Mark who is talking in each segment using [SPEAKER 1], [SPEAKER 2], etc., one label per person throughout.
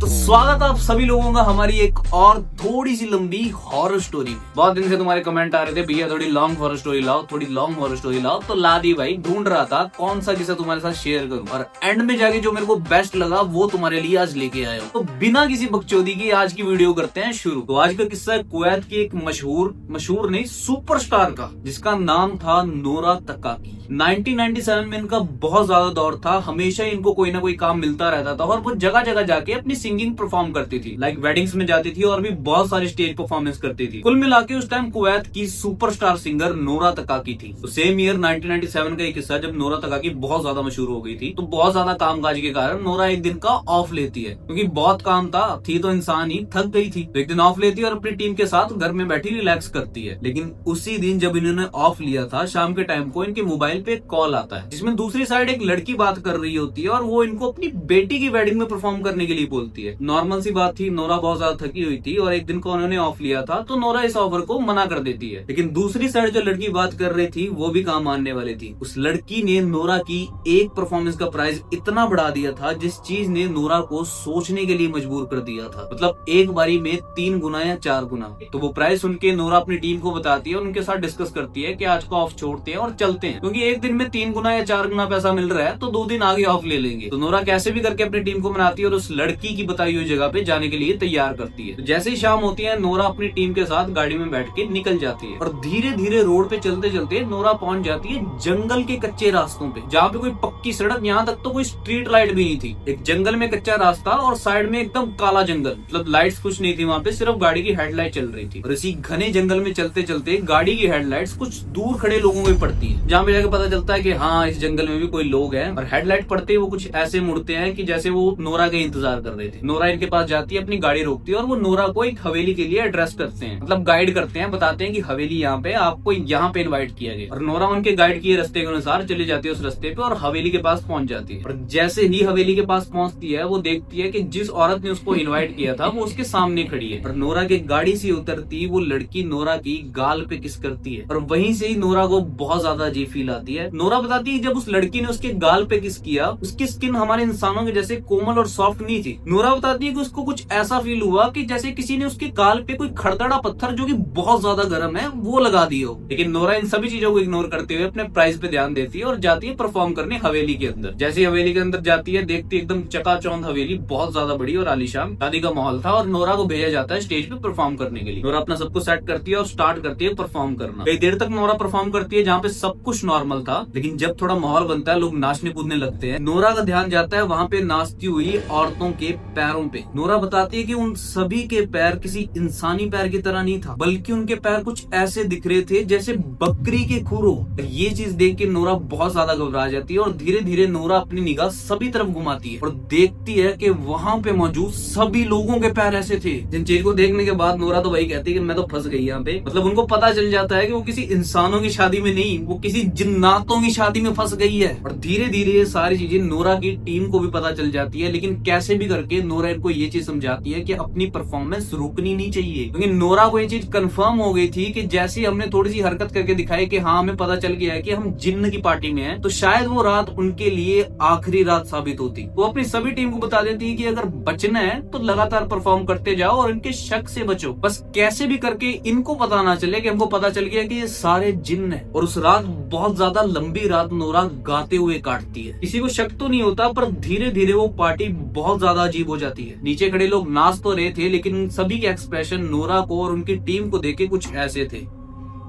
[SPEAKER 1] तो स्वागत है आप सभी लोगों का हमारी एक और थोड़ी सी लंबी हॉरर स्टोरी में। बहुत दिन से तुम्हारे कमेंट आ रहे थे भैया थोड़ी लॉन्ग हॉरर स्टोरी लाओ, थोड़ी लॉन्ग हॉरर स्टोरी लाओ, तो ला दी भाई। ढूंढ रहा था कौन सा किस्सा तुम्हारे साथ शेयर करूं और एंड में जाके जो मेरे को बेस्ट लगा वो तुम्हारे लिए आज लेके आया हूं। तो बिना किसी बकचोदी की आज की वीडियो करते हैं शुरू। तो आज का किस्सा है कुवैत की एक मशहूर नहीं सुपरस्टार का, जिसका नाम था नोरा तकाकी। 1997 में इनका बहुत ज्यादा दौर था, हमेशा इनको कोई ना कोई काम मिलता रहता था और वो जगह जगह जाके अपनी सिंगिंग परफॉर्म करती थी। लाइक वेडिंग्स में जाती थी और भी बहुत सारे स्टेज परफॉर्मेंस करती थी। कुल मिला के उस टाइम कुवैत की सुपरस्टार सिंगर नोरा तकाकी थी। तो सेम ईयर 1997 का एक किस्सा, जब नोरा तकाकी बहुत ज्यादा मशहूर हो गई थी तो बहुत ज्यादा कामकाज के कारण नोरा एक दिन का ऑफ लेती है, क्योंकि बहुत काम था, थी तो इंसान ही, थक गई थी। तो एक दिन ऑफ लेती है और अपनी टीम के साथ घर में बैठी रिलैक्स करती है। लेकिन उसी दिन जब इन्होंने ऑफ लिया था, शाम के टाइम को इनके मोबाइल पे कॉल आता है, जिसमें दूसरी साइड एक लड़की बात कर रही होती है और वो इनको अपनी बेटी की वेडिंग में परफॉर्म करने के लिए बोलती है। नॉर्मल सी बात थी, नोरा बहुत ज्यादा थकी हुई थी और एक दिन को उन्होंने ऑफ लिया था, तो नोरा इस ऑफर को मना कर देती है। लेकिन दूसरी साइड जो लड़की बात कर रही थी वो भी काम आने वाली थी। उस लड़की ने नोरा की एक परफॉर्मेंस का प्राइस इतना बढ़ा दिया था जिस चीज ने नोरा को सोचने के लिए मजबूर कर दिया था। मतलब एक बारी में 3 गुना या 4 गुना। तो वो प्राइस सुन के नोरा अपनी टीम को बताती है और उनके साथ डिस्कस करती है कि आज को ऑफ छोड़ते हैं और चलते हैं, क्योंकि एक दिन में 3 गुना या 4 गुना पैसा मिल रहा है तो 2 दिन आगे ऑफ ले लेंगे। तो नोरा कैसे भी करके अपनी टीम को मनाती है और उस लड़की की बताई हुई जगह पे जाने के लिए तैयार करती है। तो जैसे ही शाम होती है, नोरा अपनी टीम के साथ गाड़ी में बैठ के निकल जाती है और धीरे धीरे रोड पे चलते चलते नोरा पहुंच जाती है जंगल के कच्चे रास्तों पे, जहाँ पे कोई पक्की सड़क, यहाँ तक तो कोई स्ट्रीट लाइट भी नहीं थी। एक जंगल में कच्चा रास्ता और साइड में एकदम काला जंगल, मतलब लाइट्स कुछ नहीं थी वहाँ पे, सिर्फ गाड़ी की हेडलाइट चल रही थी। और इसी घने जंगल में चलते चलते गाड़ी की हेडलाइट्स कुछ दूर खड़े लोगों में पड़ती है, जहाँ पे जाके पता चलता है कि हाँ इस जंगल में भी कोई लोग हैं। और हेडलाइट पड़ते ही वो कुछ ऐसे मुड़ते हैं कि जैसे वो नोरा का इंतजार कर रहे थे। नोरा इनके पास जाती है, अपनी गाड़ी रोकती है और वो नोरा को एक हवेली के लिए एड्रेस करते हैं, मतलब गाइड करते हैं, बताते हैं कि हवेली यहाँ पे, आपको यहाँ पे इनवाइट किया गया। और नोरा उनके गाइड किए रास्ते के अनुसार चली जाती है उस रास्ते पे और हवेली के पास पहुंच जाती है। और जैसे ही हवेली के पास पहुंचती है, वो देखती है कि जिस औरत ने उसको इन्वाइट किया था वो उसके सामने खड़ी है। और नोरा की गाड़ी से उतरती वो लड़की नोरा की गाल पे किस करती है और वहीं से ही नोरा को बहुत ज्यादा अजीब फील आती है। नोरा बताती है जब उस लड़की ने उसके गाल पे किस किया, उसकी स्किन हमारे इंसानों के जैसे कोमल और सॉफ्ट नहीं थी। नोरा बताती है कि उसको कुछ ऐसा फील हुआ कि जैसे किसी ने उसके गाल पे कोई खड़खड़ा पत्थर जो कि बहुत ज्यादा गर्म है वो लगा दिया हो। लेकिन नोरा इन सभी चीजों को इग्नोर करते हुए अपने प्राइस पे ध्यान देती है और जाती है परफॉर्म करने हवेली के अंदर। जैसे हवेली के अंदर जाती है, देखती है एकदम चकाचौंध हवेली, बहुत ज्यादा बड़ी और आलीशान, शादी का माहौल था और नोरा को भेजा जाता है स्टेज पे परफॉर्म करने के लिए। नोरा अपना सब कुछ सेट करती है और स्टार्ट करती है परफॉर्म करना। कई देर तक नोरा परफॉर्म करती है जहाँ पे सब कुछ नॉर्मल था, लेकिन जब थोड़ा माहौल बनता है, लोग नाचने कूदने लगते हैं, नोरा का ध्यान जाता है वहाँ पे नाचती हुई औरतों के पैरों पे। नोरा बताती है कि उन सभी के पैर किसी इंसानी पैर की तरह नहीं था, बल्कि उनके पैर कुछ ऐसे दिख रहे थे जैसे बकरी के खुर हो। ये चीज देख के नोरा बहुत ज्यादा घबरा जाती है और धीरे धीरे नोरा अपनी निगाह सभी तरफ घुमाती है और देखती है कि वहाँ पे मौजूद सभी लोगों के पैर ऐसे थे। जिन चीज को देखने के बाद नोरा तो वही कहती है कि मैं तो फंस गई यहाँ पे। मतलब उनको पता चल जाता है कि वो किसी इंसानों की शादी में नहीं, वो किसी जिन्नातों की शादी में फंस गई है। और धीरे धीरे ये सारी चीजें नोरा की टीम को भी पता चल जाती है, लेकिन कैसे भी करके नोरा इनको ये चीज समझाती है कि अपनी परफॉर्मेंस रुकनी नहीं चाहिए, क्योंकि नोरा को ये चीज कंफर्म हो गई थी कि जैसे हमने थोड़ी सी हरकत करके दिखाई कि हाँ हमें पता चल गया है कि हम जिन्न की पार्टी में हैं, तो शायद वो रात उनके लिए आखिरी रात साबित होती। वो अपनी सभी टीम को बता देती है कि अगर बचना है तो लगातार परफॉर्म करते जाओ और इनके शक से बचो, बस कैसे भी करके इनको पता ना चले कि हमको पता चल गया कि ये सारे जिन्न है। और उस रात बहुत ज्यादा लंबी रात नोरा गाते हुए काटती है। किसी को शक तो नहीं होता, पर धीरे धीरे वो पार्टी बहुत ज्यादा अजीब हो जाती है। नीचे खड़े लोग नाच तो रहे थे, लेकिन सभी के एक्सप्रेशन नोरा को और उनकी टीम को देखे कुछ ऐसे थे,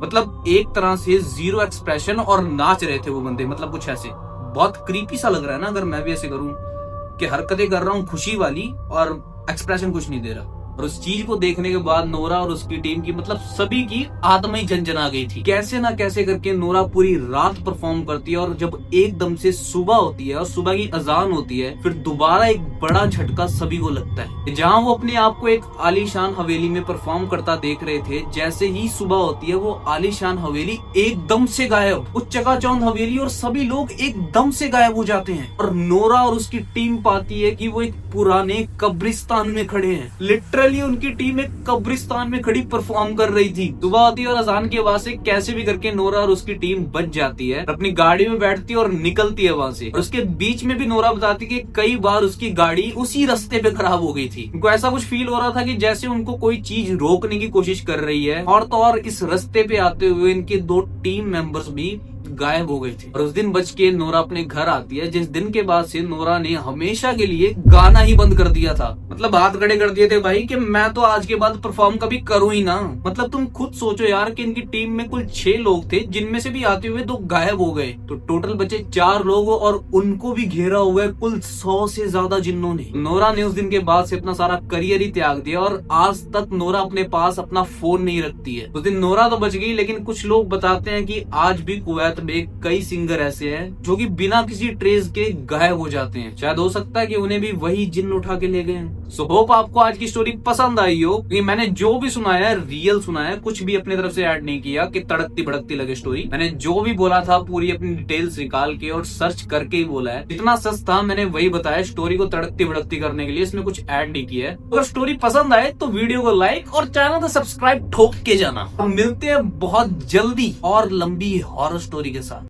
[SPEAKER 1] मतलब एक तरह से जीरो एक्सप्रेशन, और नाच रहे थे वो बंदे, मतलब कुछ ऐसे बहुत क्रीपी सा लग रहा है ना अगर मैं भी ऐसे करूं कि हरकतें कर रहा हूँ खुशी वाली और एक्सप्रेशन कुछ नहीं दे रहा। और उस चीज को देखने के बाद नोरा और उसकी टीम की, मतलब सभी की आत्मा ही झंझना गई थी। कैसे ना कैसे करके नोरा पूरी रात परफॉर्म करती है और जब एकदम से सुबह होती है और सुबह की अजान होती है, फिर दोबारा एक बड़ा झटका सभी को लगता है। जहां वो अपने आप को एक आलीशान हवेली में परफॉर्म करता देख रहे थे, जैसे ही सुबह होती है वो आलीशान हवेली एकदम से गायब, वो चकाचौंध हवेली और सभी लोग एकदम से गायब हो जाते हैं। और नोरा और उसकी टीम पाती है कि वो एक पुराने कब्रिस्तान में खड़े हैं। लिटरली लिटरली उनकी टीम एक कब्रिस्तान में खड़ी परफॉर्म कर रही थी। सुबह होती है और अजान की आवाज से कैसे भी करके नोरा और उसकी टीम बच जाती है, अपनी गाड़ी में बैठती है और निकलती है वहां से। और उसके बीच में भी नोरा बताती कि कई बार उसकी गाड़ी उसी रास्ते पे खराब हो गई थी। उनको ऐसा कुछ फील हो रहा था कि जैसे उनको कोई चीज रोकने की कोशिश कर रही है, और तो और इस रास्ते पे आते हुए इनके 2 टीम मेंबर्स भी गायब हो गए थे। और उस दिन बच के नोरा अपने घर आती है, जिस दिन के बाद से नोरा ने हमेशा के लिए गाना ही बंद कर दिया था। मतलब हाथ खड़े कर दिए थे भाई कि मैं तो आज के बाद परफॉर्म कभी करूं ही ना। मतलब तुम खुद सोचो यार कि इनकी टीम में कुल 6 लोग थे, जिनमें से भी आते हुए 2 गायब हो गए, तो टोटल बचे 4 लोग और उनको भी घेरा हुआ है कुल 100 से ज्यादा जिन्नों ने। नोरा ने उस दिन के बाद से अपना सारा करियर ही त्याग दिया और आज तक नोरा अपने पास अपना फोन नहीं रखती है। उस दिन नोरा तो बच गई, लेकिन कुछ लोग बताते हैं कि आज भी कुवैत में कई सिंगर ऐसे हैं जो कि बिना किसी ट्रेस के गायब हो जाते हैं। शायद हो सकता है कि उन्हें भी वही जिन्न उठा के ले गए हैं। सो होप आपको आज की स्टोरी पसंद आई हो, क्योंकि मैंने जो भी सुनाया है रियल सुना है, कुछ भी अपनी तरफ से ऐड नहीं किया कि तड़कती भड़कती लगे स्टोरी। मैंने जो भी बोला था पूरी अपनी डिटेल्स निकाल के और सर्च करके ही बोला है। जितना सच था मैंने वही बताया, स्टोरी को तड़कती भड़कती करने के लिए इसमें कुछ ऐड नहीं किया है। अगर स्टोरी पसंद आए तो वीडियो को लाइक और चैनल को सब्सक्राइब ठोक के जाना। हम मिलते हैं बहुत जल्दी और लंबी हॉरर स्टोरी के साथ।